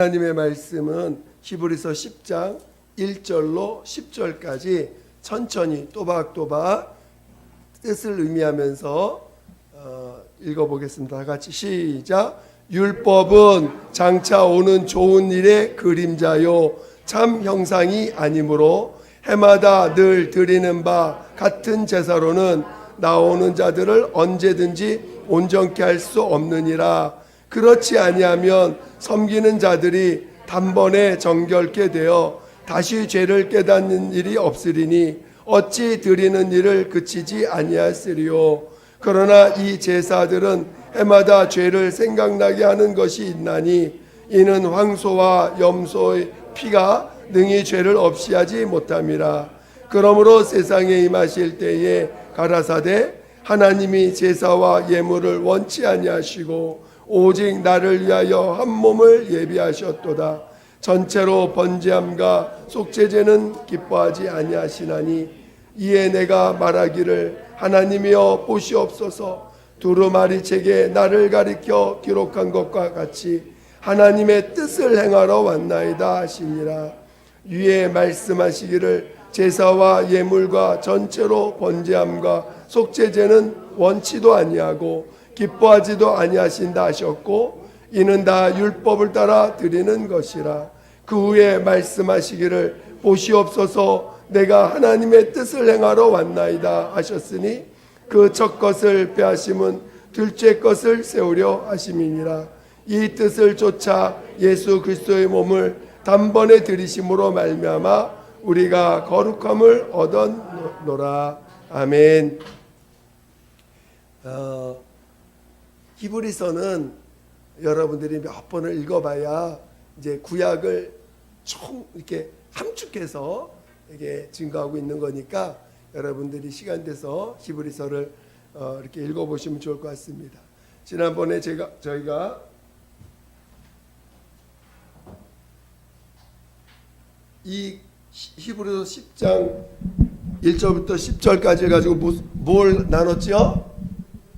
하나님의 말씀은 히브리서 10장 1절로 10절까지 천천히 또박또박 뜻을 의미하면서 읽어보겠습니다. 다 같이 시작. 율법은 장차 오는 좋은 일의 그림자요 참 형상이 아니므로 해마다 늘 드리는 바 같은 제사로는 나오는 자들을 언제든지 온전케 할 수 없느니라. 그렇지 아니하면 섬기는 자들이 단번에 정결케 되어 다시 죄를 깨닫는 일이 없으리니 어찌 드리는 일을 그치지 아니하시리요. 그러나 이 제사들은 해마다 죄를 생각나게 하는 것이 있나니 이는 황소와 염소의 피가 능히 죄를 없이 하지 못함이라. 그러므로 세상에 임하실 때에 가라사대 하나님이 제사와 예물을 원치 아니하시고 오직 나를 위하여 한 몸을 예비하셨도다. 전체로 번제함과 속죄제는 기뻐하지 아니하시나니 이에 내가 말하기를 하나님이여 보시옵소서. 두루마리 책에 나를 가리켜 기록한 것과 같이 하나님의 뜻을 행하러 왔나이다 하시니라. 위에 말씀하시기를 제사와 예물과 전체로 번제함과 속죄제는 원치도 아니하고 기뻐하지도 아니하신다 하셨고 이는 다 율법을 따라 드리는 것이라. 그 후에 말씀하시기를 보시옵소서 내가 하나님의 뜻을 행하러 왔나이다 하셨으니 그 첫 것을 빼하심은 둘째 것을 세우려 하심이니라. 이 뜻을 쫓아 예수 그리스도의 몸을 단번에 들이심으로 말미암아 우리가 거룩함을 얻었노라. 아멘. 히브리서는 여러분들이 몇 번을 읽어봐야 이제 구약을 총 이렇게 함축해서 이게 증거하고 있는 거니까 여러분들이 시간 돼서 히브리서를 이렇게 읽어보시면 좋을 것 같습니다. 지난번에 저희가 이 히브리서 10장 1절부터 10절까지 해가지고 뭘 나눴죠?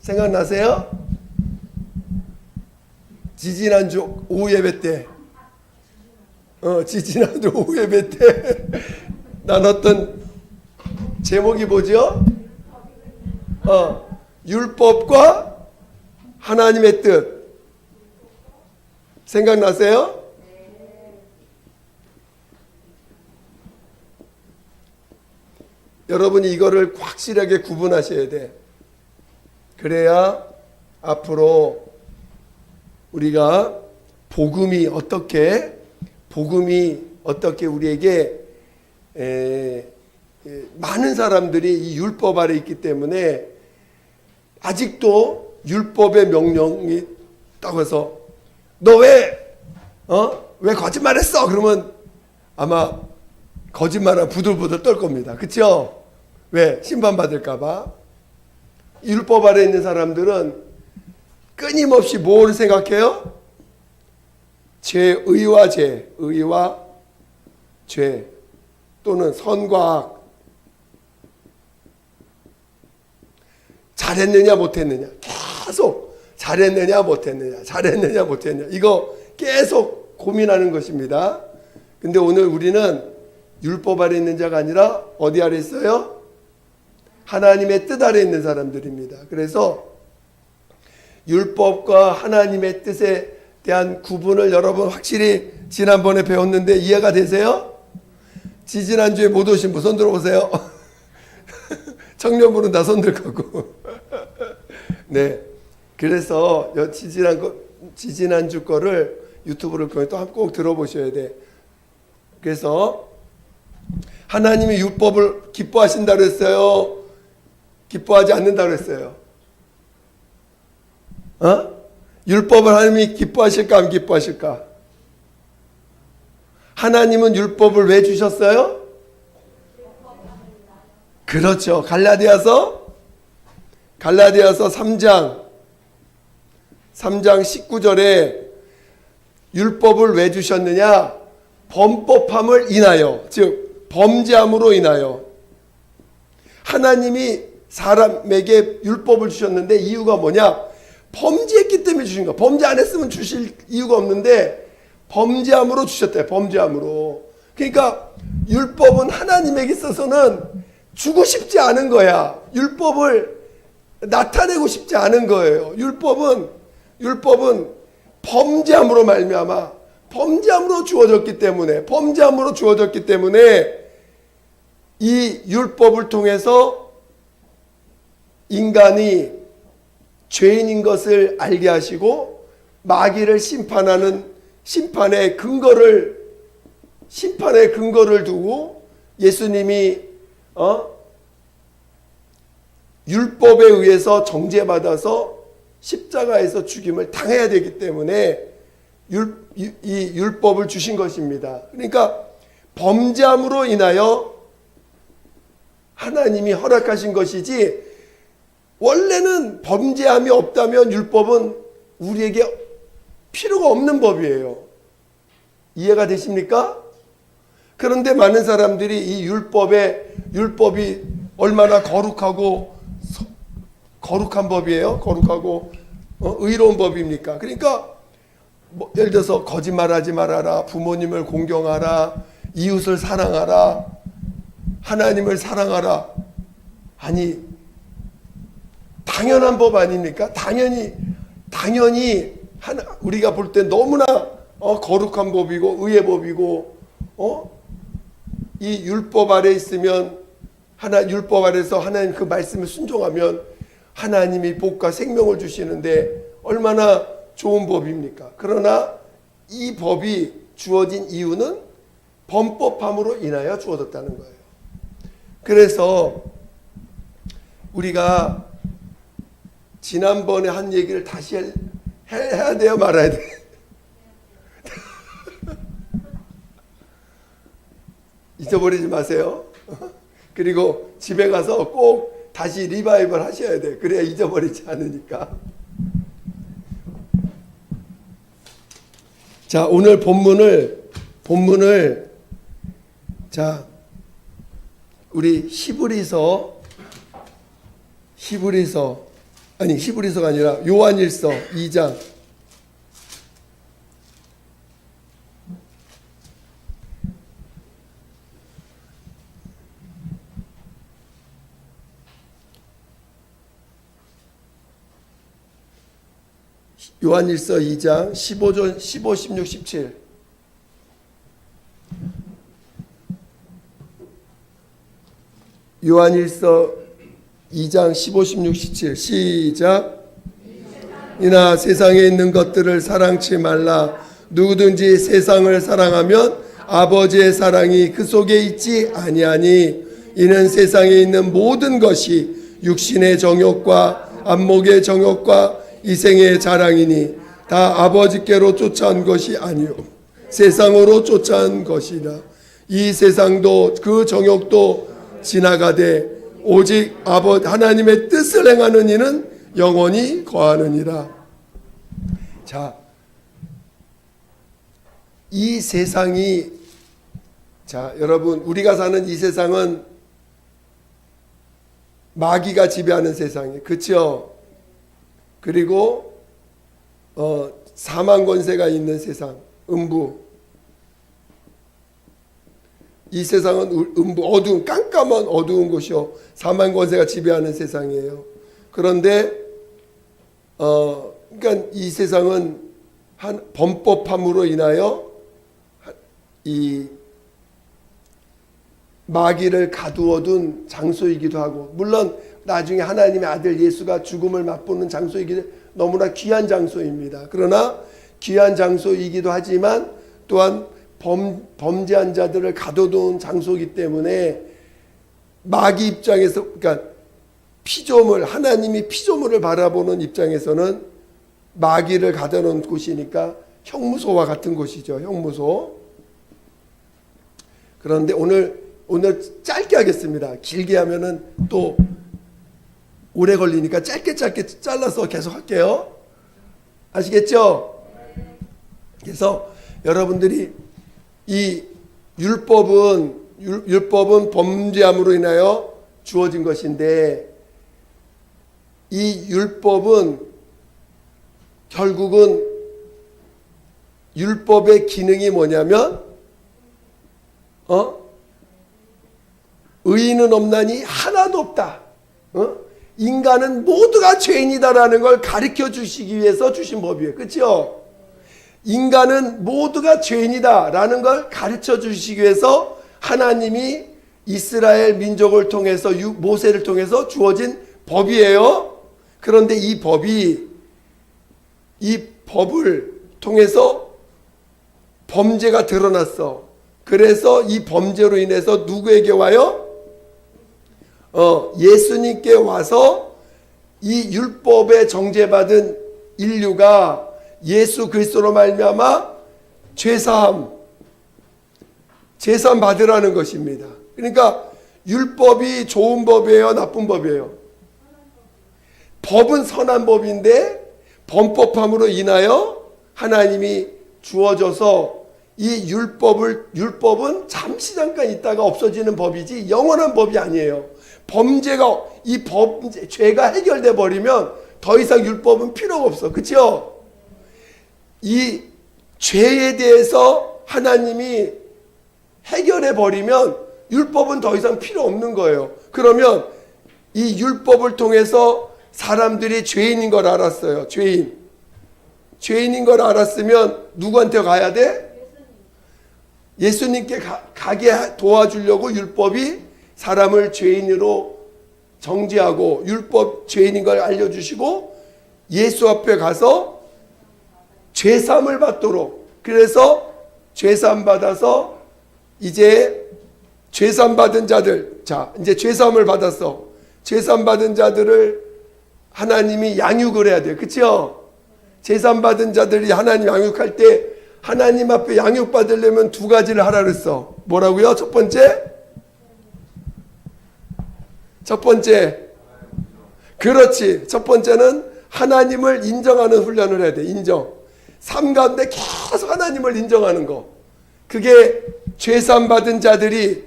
생각나세요? 지지난주 오후 예배 때 지지난주 오후 예배 때 나눴던 제목이 뭐죠? 율법과 하나님의 뜻. 생각나세요? 여러분이 이거를 확실하게 구분하셔야 돼. 그래야 앞으로 우리가 복음이 어떻게 우리에게 많은 사람들이 이 율법 아래 있기 때문에 아직도 율법의 명령이 있다고 해서 너 왜 거짓말했어? 그러면 아마 거짓말은 부들부들 떨 겁니다. 그렇죠? 왜? 심판받을까 봐. 율법 아래 있는 사람들은 끊임없이 뭘 생각해요? 의와 죄 또는 선과 악, 잘했느냐 못했느냐, 계속 잘했느냐 못했느냐 이거 계속 고민하는 것입니다. 근데 오늘 우리는 율법 아래 있는 자가 아니라 어디 아래 있어요? 하나님의 뜻 아래 있는 사람들입니다. 그래서 율법과 하나님의 뜻에 대한 구분을 여러분 확실히 지난번에 배웠는데 이해가 되세요? 지지난주에 못 오신 분 손 들어보세요. 청년분은 다 손 들고. 네. 그래서 지지난주 거를 유튜브를 통해 또 꼭 들어보셔야 돼. 그래서 하나님이 율법을 기뻐하신다고 했어요? 기뻐하지 않는다고 했어요? 율법을 하나님이 기뻐하실까 안 기뻐하실까? 하나님은 율법을 왜 주셨어요? 그렇죠. 갈라디아서 3장 19절에 율법을 왜 주셨느냐? 범법함을 인하여, 즉 범죄함으로 인하여. 하나님이 사람에게 율법을 주셨는데 이유가 뭐냐? 범죄했기 때문에 주신 거야. 범죄 안 했으면 주실 이유가 없는데 범죄함으로 주셨대요. 범죄함으로. 그러니까 율법은 하나님에게 있어서는 주고 싶지 않은 거야. 율법을 나타내고 싶지 않은 거예요. 율법은 범죄함으로 말미암아 범죄함으로 주어졌기 때문에 이 율법을 통해서 인간이 죄인인 것을 알게 하시고 마귀를 심판하는 심판의 근거를 두고 예수님이 율법에 의해서 정죄받아서 십자가에서 죽임을 당해야 되기 때문에 이 율법을 주신 것입니다. 그러니까 범죄함으로 인하여 하나님이 허락하신 것이지, 원래는 범죄함이 없다면 율법은 우리에게 필요가 없는 법이에요. 이해가 되십니까? 그런데 많은 사람들이 이 율법이 얼마나 거룩한 법이에요. 거룩하고 의로운 법입니까? 그러니까 예를 들어서 거짓말하지 말아라, 부모님을 공경하라, 이웃을 사랑하라, 하나님을 사랑하라. 아니, 당연한 법 아닙니까? 당연히 우리가 볼 때 너무나 거룩한 법이고 의의 법이고, 이 율법 아래 있으면 율법 아래서 하나님 그 말씀을 순종하면 하나님이 복과 생명을 주시는데 얼마나 좋은 법입니까? 그러나 이 법이 주어진 이유는 범법함으로 인하여 주어졌다는 거예요. 그래서 우리가 지난번에 한 얘기를 다시 해야 돼요, 말아야 돼요? 잊어버리지 마세요. 그리고 집에 가서 꼭 다시 리바이벌 하셔야 돼요. 그래야 잊어버리지 않으니까. 자, 오늘 본문을 자, 우리 히브리서가 아니라 요한일서 2장 요한일서 2장 15, 16, 17. 요한일서 2장 15, 16, 17 시작. 이나 세상에 있는 것들을 사랑치 말라. 누구든지 세상을 사랑하면 아버지의 사랑이 그 속에 있지 아니하니. 이는 세상에 있는 모든 것이 육신의 정욕과 안목의 정욕과 이생의 자랑이니 다 아버지께로 쫓아온 것이 아니요 세상으로 쫓아온 것이라. 이 세상도 그 정욕도 지나가되 오직 아버지 하나님의 뜻을 행하는 이는 영원히 거하느니라. 자, 이 세상이, 자, 여러분, 우리가 사는 이 세상은 마귀가 지배하는 세상이에요. 그렇죠? 그리고 사망 권세가 있는 세상, 음부. 이 세상은 어두운, 깜깜한 어두운 곳이요 사망 권세가 지배하는 세상이에요. 그런데 그러니까 이 세상은 범법함으로 인하여 이 마귀를 가두어둔 장소이기도 하고, 물론 나중에 하나님의 아들 예수가 죽음을 맛보는 장소이기도 너무나 귀한 장소입니다. 그러나 귀한 장소이기도 하지만 또한 범죄한 자들을 가둬둔 장소이기 때문에 마귀 입장에서, 그러니까 하나님이 피조물을 바라보는 입장에서는 마귀를 가둬놓은 곳이니까 형무소와 같은 곳이죠. 형무소. 그런데 오늘 짧게 하겠습니다. 길게 하면은 또 오래 걸리니까 짧게 잘라서 계속 할게요. 아시겠죠? 그래서 여러분들이 이 율법은 범죄함으로 인하여 주어진 것인데, 이 율법은 결국은 율법의 기능이 뭐냐면 의인은 없나니 하나도 없다. 인간은 모두가 죄인이다라는 걸 가르쳐 주시기 위해서 주신 법이에요. 그렇죠? 인간은 모두가 죄인이다라는 걸 가르쳐 주시기 위해서 하나님이 이스라엘 민족을 통해서 모세를 통해서 주어진 법이에요. 그런데 이 법을 통해서 범죄가 드러났어. 그래서 이 범죄로 인해서 누구에게 와요? 예수님께 와서 이 율법에 정죄받은 인류가 예수 그리스도로 말미암아 죄사함 받으라는 것입니다. 그러니까 율법이 좋은 법이에요, 나쁜 법이에요? 법은 선한 법인데 범법함으로 인하여 하나님이 주어져서 이 율법은 잠시 잠깐 있다가 없어지는 법이지 영원한 법이 아니에요. 죄가 해결돼 버리면 더 이상 율법은 필요가 없어. 그렇죠? 이 죄에 대해서 하나님이 해결해 버리면 율법은 더 이상 필요 없는 거예요. 그러면 이 율법을 통해서 사람들이 죄인인 걸 알았어요. 죄인인 걸 알았으면 누구한테 가야 돼? 예수님께 가게 도와주려고 율법이 사람을 죄인으로 정죄하고 율법 죄인인 걸 알려주시고 예수 앞에 가서 죄사함을 받도록, 그래서 죄사함 받아서 이제 죄사함 받은 자들, 이제 죄사함을 받았어. 죄사함 받은 자들을 하나님이 양육을 해야 돼요. 그렇죠? 죄사함 받은 자들이 하나님 양육할 때 하나님 앞에 양육받으려면 두 가지를 하라 그랬어. 뭐라고요? 첫 번째, 그렇지. 첫 번째는 하나님을 인정하는 훈련을 해야 돼. 인정. 삶 가운데 계속 하나님을 인정하는 거. 그게 죄사함 받은 자들이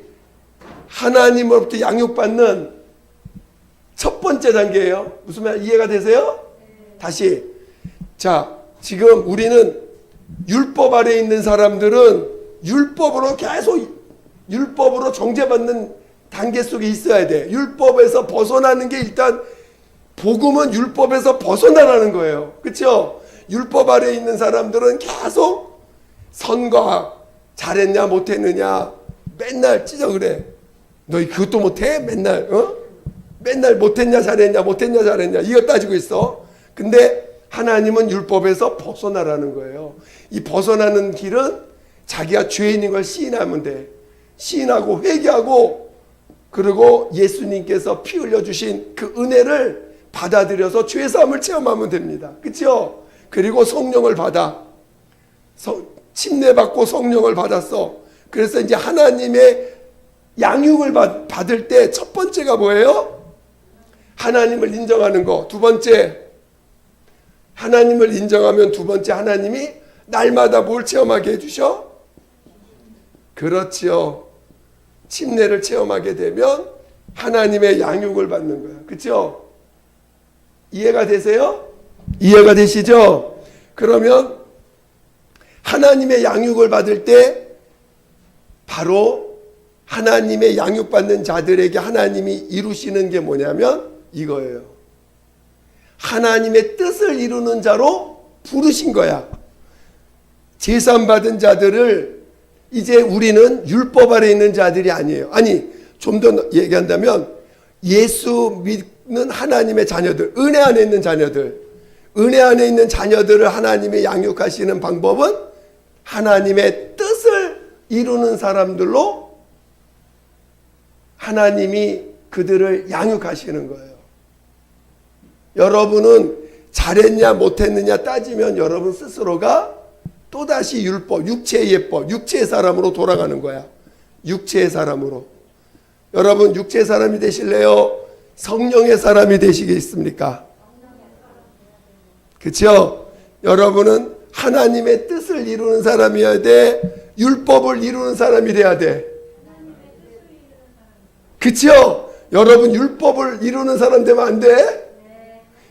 하나님으로부터 양육받는 첫 번째 단계예요. 무슨 말 이해가 되세요? 다시. 자, 지금 우리는 율법 아래에 있는 사람들은 율법으로 정죄받는 단계 속에 있어야 돼. 율법에서 벗어나는 게 일단 복음은 율법에서 벗어나라는 거예요. 그렇죠? 율법 아래에 있는 사람들은 계속 선과 잘했냐 못했느냐 맨날 찢어 그래. 너희 그것도 못해? 맨날 못했냐 잘했냐 이거 따지고 있어. 근데 하나님은 율법에서 벗어나라는 거예요. 이 벗어나는 길은 자기가 죄인인 걸 시인하면 돼. 시인하고 회개하고 그리고 예수님께서 피 흘려주신 그 은혜를 받아들여서 죄사함을 체험하면 됩니다. 그렇죠? 그리고 성령을 받아. 침례받고 성령을 받았어. 그래서 이제 하나님의 양육을 받을 때 첫 번째가 뭐예요? 하나님을 인정하는 거. 두 번째, 하나님을 인정하면 두 번째, 하나님이 날마다 뭘 체험하게 해주셔? 그렇지요. 침례를 체험하게 되면 하나님의 양육을 받는 거야. 그렇죠? 이해가 되세요? 이해가 되시죠? 그러면 하나님의 양육을 받을 때 바로 하나님의 양육받는 자들에게 하나님이 이루시는 게 뭐냐면 이거예요. 하나님의 뜻을 이루는 자로 부르신 거야. 제사함 받은 자들을 이제 우리는 율법 아래 있는 자들이 아니에요. 아니, 좀 더 얘기한다면 예수 믿는 하나님의 자녀들, 은혜 안에 있는 자녀들, 은혜 안에 있는 자녀들을 하나님이 양육하시는 방법은 하나님의 뜻을 이루는 사람들로 하나님이 그들을 양육하시는 거예요. 여러분은 잘했냐 못했느냐 따지면 여러분 스스로가 또다시 율법, 육체의 예법, 육체의 사람으로 돌아가는 거야. 육체의 사람으로. 여러분 육체의 사람이 되실래요? 성령의 사람이 되시겠습니까? 그렇죠? 여러분은 하나님의 뜻을 이루는 사람이어야 돼. 율법을 이루는 사람이 돼야 돼. 그렇죠? 여러분 율법을 이루는 사람 되면 안 돼?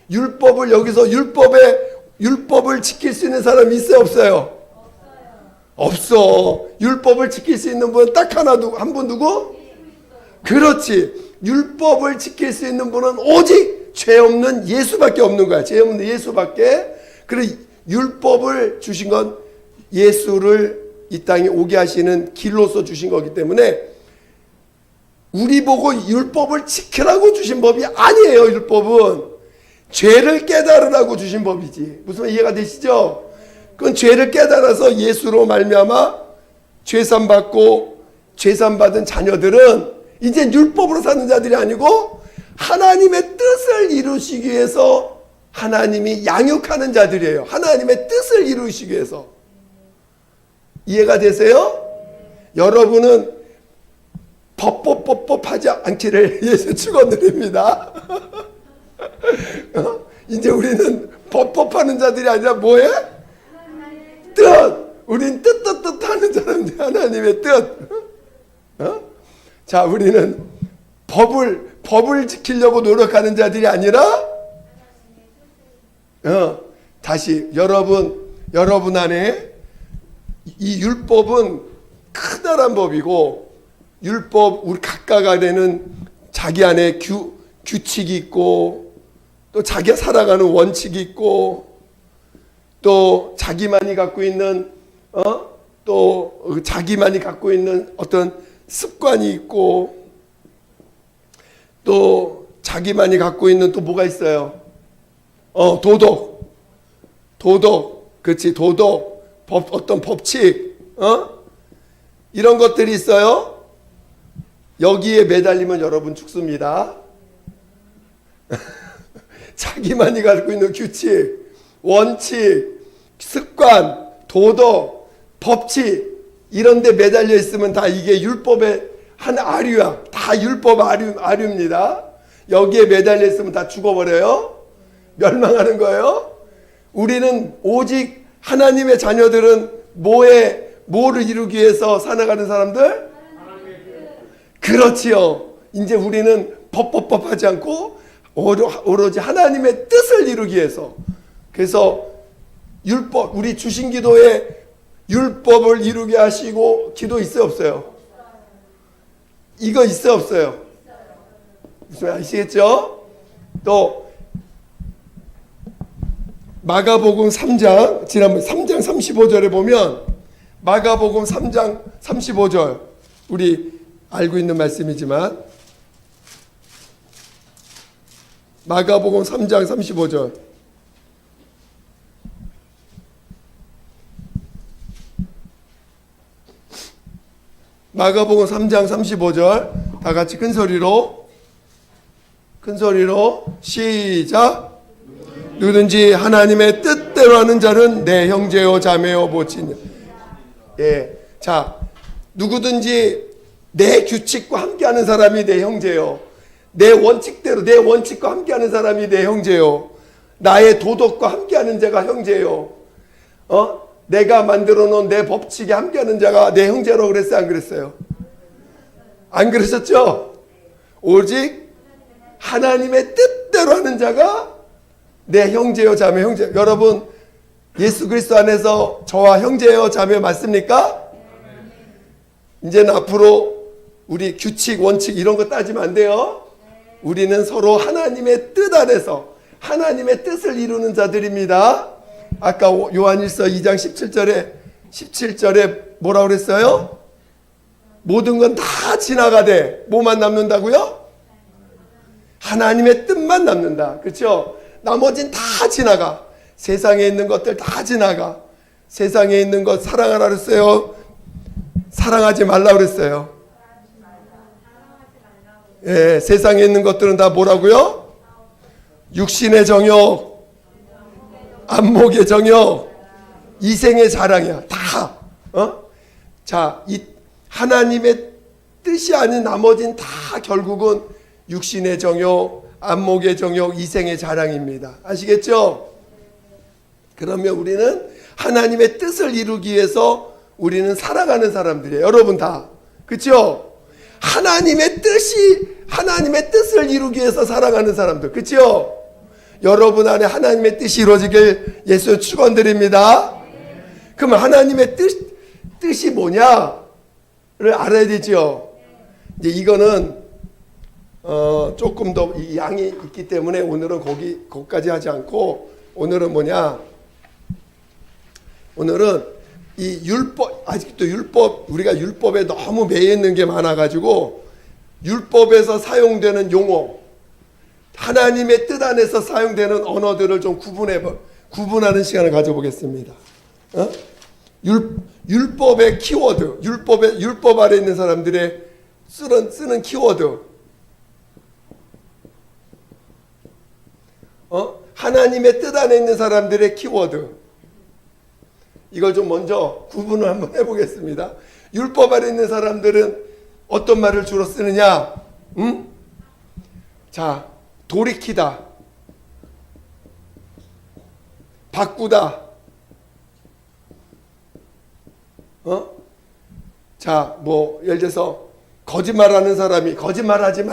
율법을 여기서 율법을 지킬 수 있는 사람이 있어요 없어요? 없어. 율법을 지킬 수 있는 분은 딱 하나, 한 분 누구? 그렇지. 율법을 지킬 수 있는 분은 오직 죄 없는 예수밖에 없는 거야. 죄 없는 예수밖에. 그래 율법을 주신 건 예수를 이 땅에 오게 하시는 길로서 주신 거기 때문에 우리 보고 율법을 지키라고 주신 법이 아니에요. 율법은 죄를 깨달으라고 주신 법이지. 무슨 말 이해가 되시죠? 그건 죄를 깨달아서 예수로 말미암아 죄산 받고 죄산 받은 자녀들은 이제 율법으로 사는 자들이 아니고 하나님의 뜻을 이루시기 위해서 하나님이 양육하는 자들이에요. 하나님의 뜻을 이루시기 위해서. 이해가 되세요? 여러분은 법하지 않기를 예수 축원드립니다. 이제 우리는 법하는 자들이 아니라 뭐해? 뜻! 우린 뜻 하는 사람들, 하나님의 뜻. 자, 우리는 법을 지키려고 노력하는 자들이 아니라, 다시, 여러분 안에 이 율법은 크다란 법이고, 율법, 우리 각각 안에는 자기 안에 규칙이 있고, 또 자기가 살아가는 원칙이 있고, 또 자기만이 갖고 있는, 또 자기만이 갖고 있는 어떤 습관이 있고, 또 자기만이 갖고 있는 또 뭐가 있어요? 도덕, 그렇지, 도덕, 어떤 법칙, 이런 것들이 있어요. 여기에 매달리면 여러분 죽습니다. 자기만이 갖고 있는 규칙, 원칙, 습관, 도덕, 법칙 이런 데 매달려 있으면 다 이게 율법의 한 아류야. 다 율법 아류입니다. 여기에 매달려 있으면 다 죽어버려요. 멸망하는 거예요. 우리는 오직 하나님의 자녀들은 뭐를 이루기 위해서 살아가는 사람들? 그렇지요. 이제 우리는 법하지 않고 오로지 하나님의 뜻을 이루기 위해서. 그래서 율법, 우리 주신 기도에 율법을 이루게 하시고 기도 있어요, 없어요? 이거 있어요, 없어요? 무슨 말 아시겠죠? 또 마가복음 3장, 지난번 3장 35절에 보면 마가복음 3장 35절 우리 알고 있는 말씀이지만 마가복음 3장 35절 마가복음 3장 35절 다 같이 큰 소리로 시작. 누구든지 하나님의 뜻대로 하는 자는 내 형제요 자매요 모친이요. 예, 자, 누구든지 내 규칙과 함께하는 사람이 내 형제요. 내 원칙대로 내 원칙과 함께하는 사람이 내 형제요. 나의 도덕과 함께하는 자가 형제요. 내가 만들어 놓은 내 법칙에 함께하는 자가 내 형제라고 그랬어요, 안 그랬어요? 안 그러셨죠? 오직 하나님의 뜻대로 하는 자가 내 형제요 자매 형제. 여러분 예수 그리스도 안에서 저와 형제요 자매 맞습니까? 이제는 앞으로 우리 규칙 원칙 이런 거 따지면 안 돼요. 우리는 서로 하나님의 뜻 안에서 하나님의 뜻을 이루는 자들입니다. 아까 요한일서 2장 17절에 뭐라고 그랬어요? 모든 건 다 지나가되 뭐만 남는다고요? 하나님의 뜻만 남는다. 그렇죠? 나머진 다 지나가. 세상에 있는 것들 다 지나가. 세상에 있는 것 사랑하라 그랬어요? 사랑하지 말라 그랬어요? 예, 세상에 있는 것들은 다 뭐라고요? 육신의 정욕, 안목의 정욕, 이생의 자랑이야. 다. 자, 이 하나님의 뜻이 아닌 나머진 다 결국은 육신의 정욕, 안목의 정욕, 이생의 자랑입니다. 아시겠죠? 그러면 우리는 하나님의 뜻을 이루기 위해서 우리는 살아가는 사람들이에요. 여러분 다. 그렇죠? 하나님의 뜻을 이루기 위해서 살아가는 사람들. 그렇죠? 여러분 안에 하나님의 뜻이 이루어지길 예수 축원드립니다. 그러면 하나님의 뜻이 뭐냐를 알아야 되죠. 이제 이거는 조금 더 이 양이 있기 때문에 오늘은 거기까지 하지 않고, 오늘은 뭐냐? 오늘은 이 율법, 아직도 율법, 우리가 율법에 너무 매여 있는 게 많아가지고 율법에서 사용되는 용어, 하나님의 뜻 안에서 사용되는 언어들을 좀 구분하는 시간을 가져보겠습니다. 율법의 키워드, 율법 아래 있는 사람들의 쓰는 키워드, 하나님의 뜻 안에 있는 사람들의 키워드, 이걸 좀 먼저 구분을 한번 해보겠습니다. 율법 아래 있는 사람들은 어떤 말을 주로 쓰느냐? 자, 돌이키다, 바꾸다, 자, 뭐 예를 들어서 거짓말하는 사람이 거짓말하지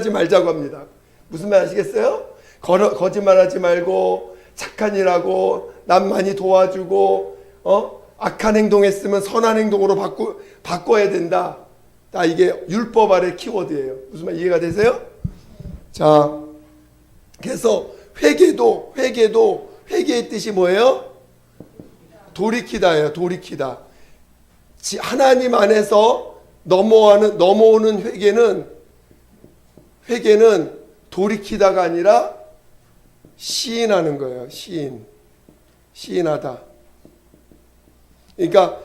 말자고 합니다. 무슨 말 아시겠어요? 거짓말하지 말고 착한 일하고 남 많이 도와주고 악한 행동했으면 선한 행동으로 바꿔야 된다. 다 이게 율법 아래 키워드예요. 무슨 말 이해가 되세요? 자, 그래서 회개의 뜻이 뭐예요? 돌이키다예요. 돌이키다. 하나님 안에서 넘어오는 회개는 돌이키다가 아니라 시인하는 거예요. 시인하다. 그러니까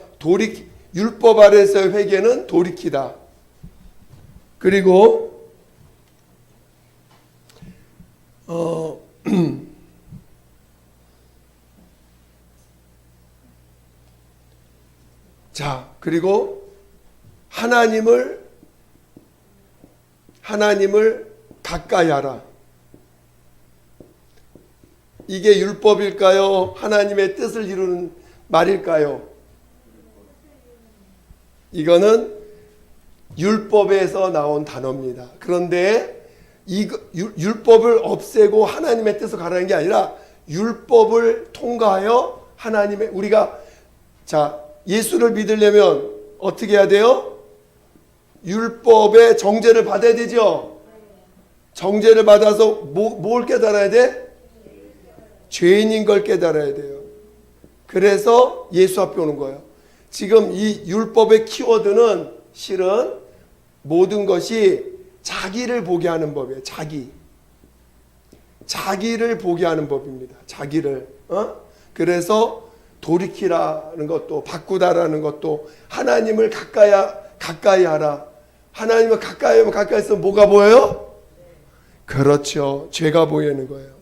율법 아래서의 회개는 돌이키다. 그리고 자, 그리고 하나님을 가까이 하라. 이게 율법일까요? 하나님의 뜻을 이루는 말일까요? 이거는 율법에서 나온 단어입니다. 그런데 율법을 없애고 하나님의 뜻을 가라는 게 아니라 율법을 통과하여 우리가 예수를 믿으려면 어떻게 해야 돼요? 율법의 정죄를 받아야 되죠. 정죄를 받아서 뭘 깨달아야 돼? 죄인인 걸 깨달아야 돼요. 그래서 예수 앞에 오는 거예요. 지금 이 율법의 키워드는 실은 모든 것이 자기를 보게 하는 법이에요. 자기를 보게 하는 법입니다. 자기를. 그래서 돌이키라는 것도, 바꾸다라는 것도, 하나님을 가까이 하라. 하나님을 가까이 하면 가까이 있으면 뭐가 보여요? 그렇죠. 죄가 보이는 거예요.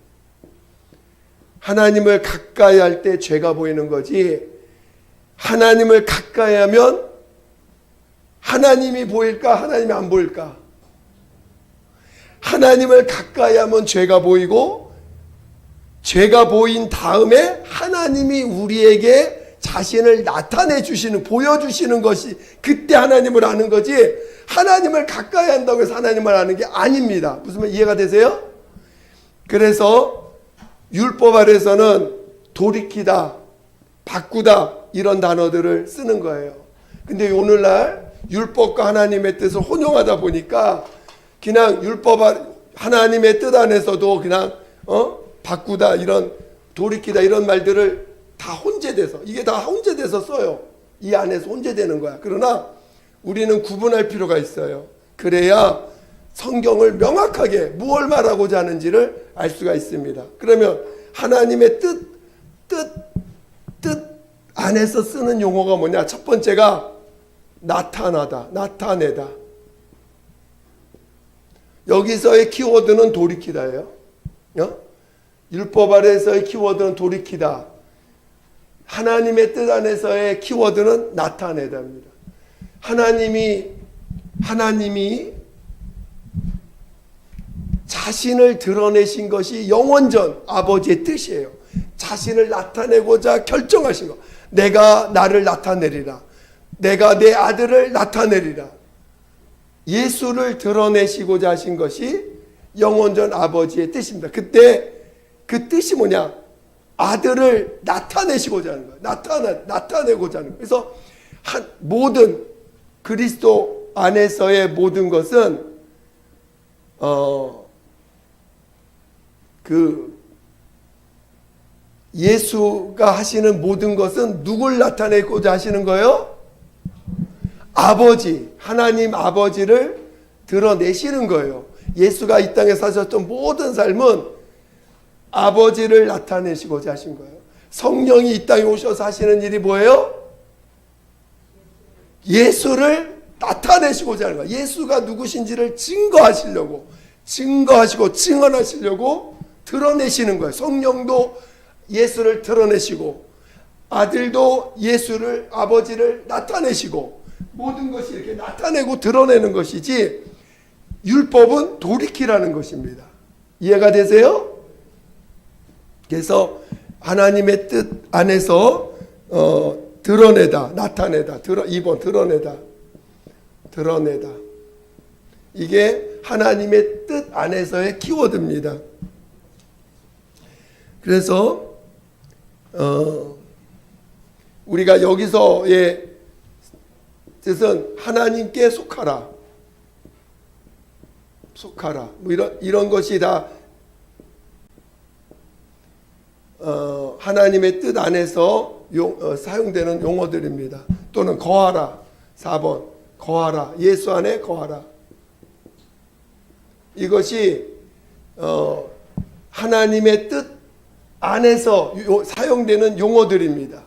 하나님을 가까이 할 때 죄가 보이는 거지, 하나님을 가까이 하면 하나님이 보일까? 하나님이 안 보일까? 하나님을 가까이 하면 죄가 보이고, 죄가 보인 다음에 하나님이 우리에게 자신을 보여주시는 것이 그때 하나님을 아는 거지, 하나님을 가까이 한다고 해서 하나님을 아는 게 아닙니다. 무슨 말 이해가 되세요? 그래서 율법 아래서는 돌이키다, 바꾸다 이런 단어들을 쓰는 거예요. 근데 오늘날 율법과 하나님의 뜻을 혼용하다 보니까 그냥 하나님의 뜻 안에서도 그냥 바꾸다, 이런 돌이키다 이런 말들을 다 혼재돼서 써요. 이 안에서 혼재되는 거야. 그러나 우리는 구분할 필요가 있어요. 그래야 성경을 명확하게 무엇을 말하고자 하는지를 알 수가 있습니다. 그러면 하나님의 뜻 안에서 쓰는 용어가 뭐냐? 첫 번째가 나타내다. 여기서의 키워드는 돌이키다예요. 율법 아래서의 키워드는 돌이키다. 하나님의 뜻 안에서의 키워드는 나타내다입니다. 하나님이 자신을 드러내신 것이 영원전 아버지의 뜻이에요. 자신을 나타내고자 결정하신 것. 내가 나를 나타내리라. 내가 내 아들을 나타내리라. 예수를 드러내시고자 하신 것이 영원전 아버지의 뜻입니다. 그때 그 뜻이 뭐냐? 아들을 나타내시고자 하는 거예요. 나타내고자 하는 거예요. 그래서 모든 그리스도 안에서의 모든 것은 예수가 하시는 모든 것은 누굴 나타내고자 하시는 거예요? 아버지, 하나님 아버지를 드러내시는 거예요. 예수가 이 땅에 사셨던 모든 삶은 아버지를 나타내시고자 하신 거예요. 성령이 이 땅에 오셔서 하시는 일이 뭐예요? 예수를 나타내시고자 하는 거예요. 예수가 누구신지를 증거하시고 증언하시려고 드러내시는 거예요. 성령도 예수를 드러내시고 아들도 예수를, 아버지를 나타내시고 모든 것이 이렇게 나타내고 드러내는 것이지, 율법은 돌이키라는 것입니다. 이해가 되세요? 그래서 하나님의 뜻 안에서 드러내다, 나타내다, 2번 드러내다. 이게 하나님의 뜻 안에서의 키워드입니다. 그래서 우리가 여기서의 뜻은 하나님께 속하라. 뭐 이런 것이 다 하나님의 뜻 안에서 사용되는 용어들입니다. 또는 거하라. 4번 거하라. 예수 안에 거하라. 이것이 하나님의 뜻 안에서 사용되는 용어들입니다.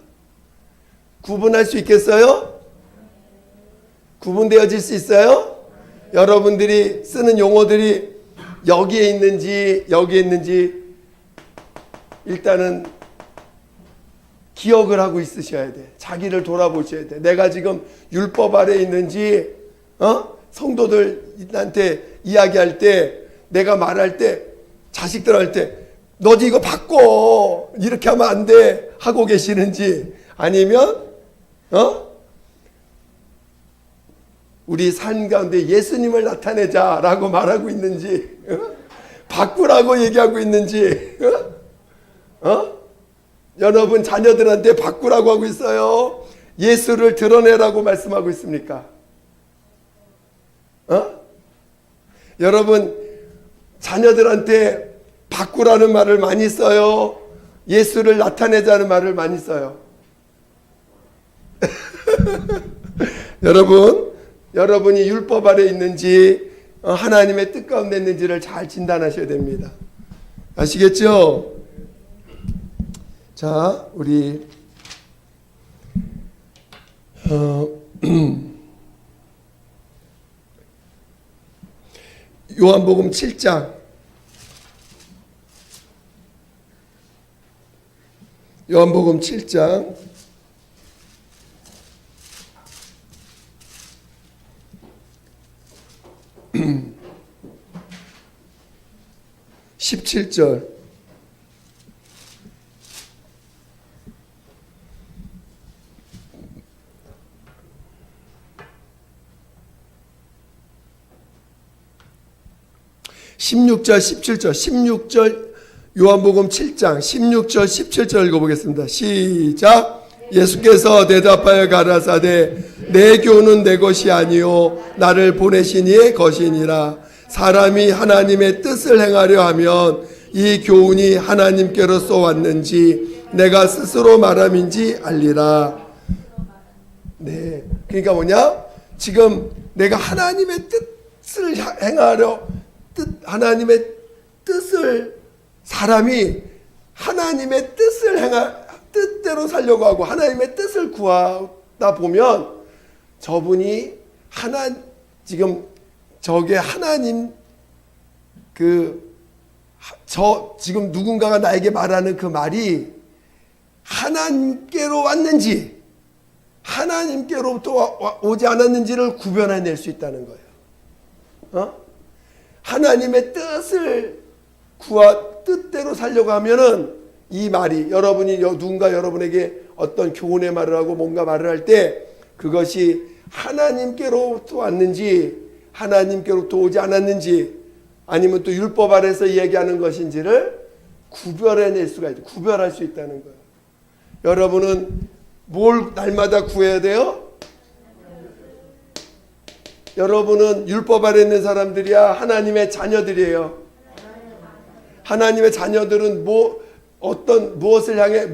구분할 수 있겠어요? 구분되어질 수 있어요? 여러분들이 쓰는 용어들이 여기에 있는지 일단은 기억을 하고 있으셔야 돼. 자기를 돌아보셔야 돼. 내가 지금 율법 아래 있는지, 성도들한테 이야기할 때, 내가 말할 때, 자식들 할 때, 너도 이거 바꿔, 이렇게 하면 안 돼 하고 계시는지, 아니면 우리 삶 가운데 예수님을 나타내자라고 말하고 있는지, 바꾸라고 얘기하고 있는지, 여러분 자녀들한테 바꾸라고 하고 있어요? 예수를 드러내라고 말씀하고 있습니까? 여러분 자녀들한테 바꾸라는 말을 많이 써요? 예수를 나타내자는 말을 많이 써요? 여러분이 율법 아래 있는지 하나님의 뜻 가운데 있는지를 잘 진단하셔야 됩니다. 아시겠죠? 자, 우리 요한복음 7장 요한복음 7장 17절. 요한복음 7장 16절 17절 읽어보겠습니다. 시작. 예수께서 대답하여 가라사대 내 교훈은 내 것이 아니요 나를 보내신 이의 것이니라. 사람이 하나님의 뜻을 행하려 하면 이 교훈이 하나님께로서 왔는지 내가 스스로 말함인지 알리라. 네, 그러니까 뭐냐? 지금 내가 하나님의 뜻을 행하려 하나님의 뜻을, 사람이 하나님의 뜻대로 살려고 하고 하나님의 뜻을 구하다 보면 저분이 지금 저게 하나님 지금 누군가가 나에게 말하는 그 말이 하나님께로 왔는지 하나님께로부터 오지 않았는지를 구별해낼 수 있다는 거예요. 하나님의 뜻을 뜻대로 살려고 하면은 이 말이, 누군가 여러분에게 어떤 교훈의 말을 하고 뭔가 말을 할 때 그것이 하나님께로부터 왔는지 하나님께로부터 오지 않았는지 아니면 또 율법 아래서 이야기하는 것인지를 구별해낼 수가 있다. 구별할 수 있다는 거예요. 여러분은 뭘 날마다 구해야 돼요? 여러분은 율법 아래 있는 사람들이야, 하나님의 자녀들이에요. 하나님의 자녀들은 무엇을 향해,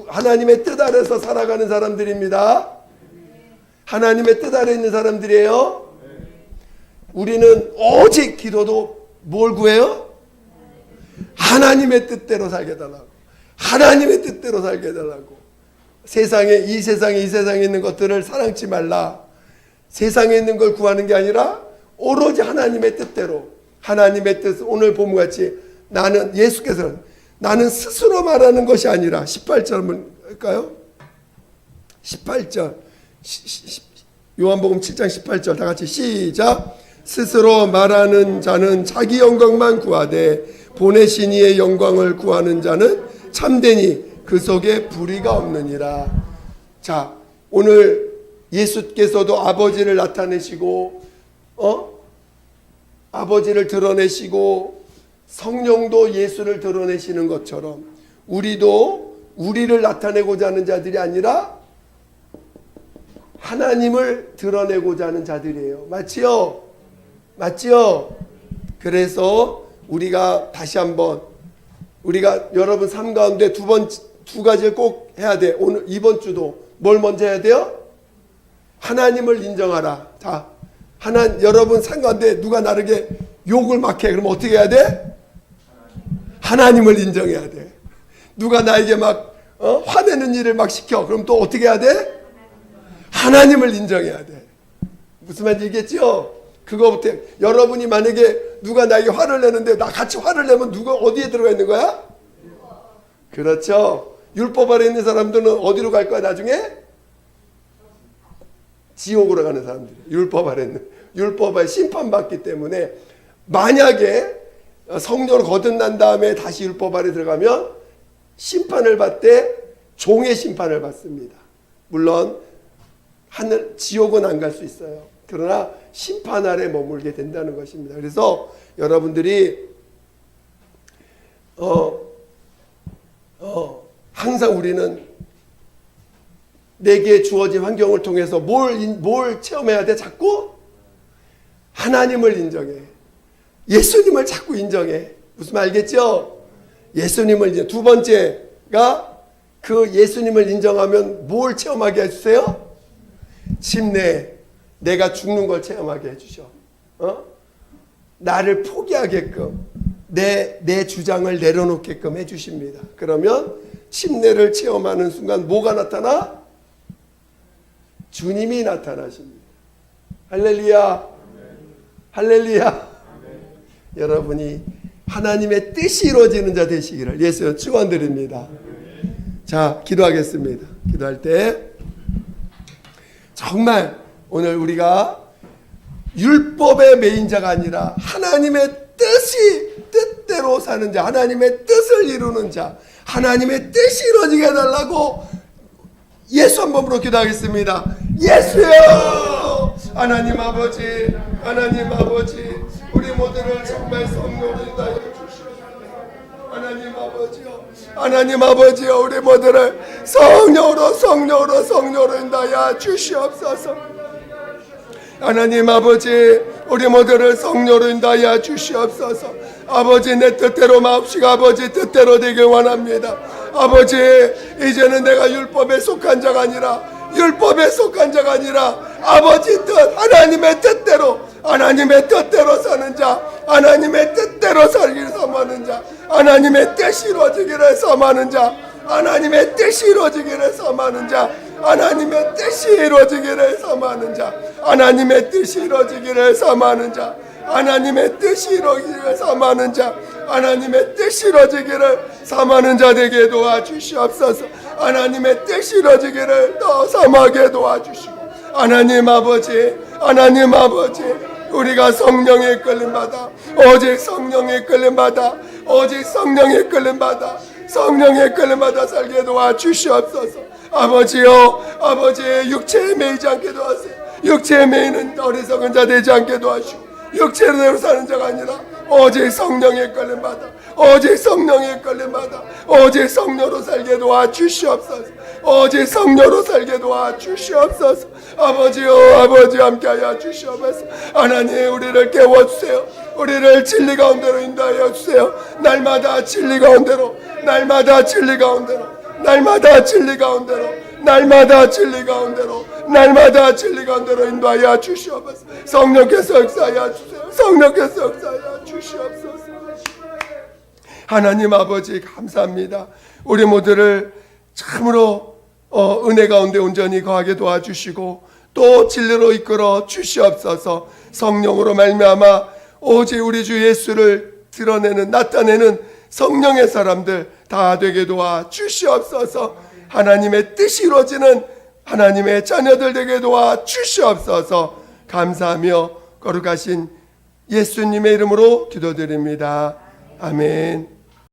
하나님의 뜻 아래서 살아가는 사람들입니다. 하나님의 뜻 아래 있는 사람들이에요. 우리는 오직 기도도 뭘 구해요? 하나님의 뜻대로 살게 해달라고. 하나님의 뜻대로 살게 해달라고. 이 세상에 있는 것들을 사랑치 말라. 세상에 있는 걸 구하는 게 아니라 오로지 하나님의 뜻대로. 하나님의 뜻, 오늘 본문같이 예수께서 나는 스스로 말하는 것이 아니라 18절 한번 할까요? 18절 요한복음 7장 18절 다 같이 시작. 스스로 말하는 자는 자기 영광만 구하되 보내신 이의 영광을 구하는 자는 참되니 그 속에 불의가 없느니라. 자, 오늘 예수께서도 아버지를 나타내시고 아버지를 드러내시고 성령도 예수를 드러내시는 것처럼 우리도 우리를 나타내고자 하는 자들이 아니라 하나님을 드러내고자 하는 자들이에요. 맞지요? 맞지요? 그래서 우리가 다시 한번 우리가 여러분 삶 가운데 두 가지를 꼭 해야 돼. 오늘 이번 주도 뭘 먼저 해야 돼요? 하나님을 인정하라. 자, 여러분 삶 가운데 누가 나에게 욕을 막 해. 그럼 어떻게 해야 돼? 하나님을 인정해야 돼. 누가 나에게 막 화내는 일을 막 시켜. 그럼 또 어떻게 해야 돼? 하나님을 인정해야 돼. 무슨 말인지 알겠죠? 그거부터 여러분이 만약에 누가 나에게 화를 내는데 나 같이 화를 내면 누가 어디에 들어가 있는 거야? 그렇죠. 율법 아래 있는 사람들은 어디로 갈 거야 나중에? 지옥으로 가는 사람들. 율법 아래 있는 율법 아래 심판받기 때문에 만약에 성령을 거듭난 다음에 다시 율법 아래 들어가면 심판을 받되 종의 심판을 받습니다. 물론 지옥은 안 갈 수 있어요. 그러나 심판 아래 머물게 된다는 것입니다. 그래서 여러분들이 항상 우리는 내게 주어진 환경을 통해서 뭘 체험해야 돼? 자꾸 하나님을 인정해. 예수님을 자꾸 인정해. 무슨 말 알겠죠? 예수님을 이제 두 번째가 그 예수님을 인정하면 뭘 체험하게 해주세요? 침례. 내가 죽는 걸 체험하게 해주셔. 나를 포기하게끔 내 주장을 내려놓게끔 해주십니다. 그러면 침례를 체험하는 순간 뭐가 나타나? 주님이 나타나십니다. 할렐루야. 할렐루야. 여러분이 하나님의 뜻이 이루어지는 자 되시기를 예수여 축원드립니다. 자, 기도하겠습니다. 기도할 때 정말 오늘 우리가 율법의 매인자가 아니라 하나님의 뜻대로 사는 자, 하나님의 뜻을 이루는 자, 하나님의 뜻이 이루어지게 해달라고 예수 한 번으로 기도하겠습니다. 예수여! 하나님 아버지, 하나님 아버지, 우리 모두를 정말 성령으로 인도하여 주시옵소서. 하나님 아버지요, 하나님 아버지요, 우리 모두를 성령으로 인도하여 주시옵소서. 하나님 아버지, 우리 모두를 성령으로 인도하여 주시옵소서. 아버지, 내 뜻대로 마옵시고 아버지 뜻대로 되길 원합니다. 아버지, 이제는 내가 율법에 속한 자가 아니라 아버지 뜻, 하나님의 뜻대로 사는 자, 하나님의 뜻대로 살기를 섬하는 자, 하나님의 뜻이 이루어지기를 섬하는 자, 하나님의 뜻이 이루어지기를 섬하는 자, 하나님의 뜻이 이루어지기를 섬하는 자, 하나님의 뜻이 이루어지기를 섬하는 자, 하나님의 뜻이 이루어지기를 섬하는 자, 하나님의 뜻이 이루어지기를 섬하는 자 되게 도와주시옵소서. 하나님의 뜻이 이루어지기를 더 섬하게 도와주시고, 하나님 아버지, 우리가 성령에 이끌림받아 오직 성령에 이끌림받아 살게 도와주시옵소서. 아버지요, 아버지의 육체에 매이지 않게 도와주세요. 육체에 매이는 어리석은 자 되지 않게 도와주시고, 육체대로 사는 자가 아니라 오직 성령의 끌림 받아, 오직 성령의 끌림 받아, 오직 성령으로 살게 도와 주시옵소서. 오직 성령으로 살게 도와 주시옵소서. 아버지여, 아버지 함께하여 주시옵소서. 하나님, 우리를 깨워주세요. 우리를 진리 가운데로 인도하여 주세요. 날마다 진리 가운데로, 날마다 진리 가운데로, 날마다 진리 가운데로, 날마다 진리 가운데로, 날마다 진리 가운데로 인도하여 주시옵소서. 성령께서 역사하여 주세요. 성령께서 역사하여 주시옵소서. 하나님 아버지 감사합니다. 우리 모두를 참으로 은혜 가운데 온전히 거하게 도와주시고 또 진리로 이끌어 주시옵소서. 성령으로 말미암아 오직 우리 주 예수를 드러내는, 나타내는 성령의 사람들 다 되게 도와 주시옵소서. 하나님의 뜻이 이루어지는 하나님의 자녀들 되게 도와 주시옵소서. 감사하며 거룩하신 예수님의 이름으로 기도드립니다. 아멘.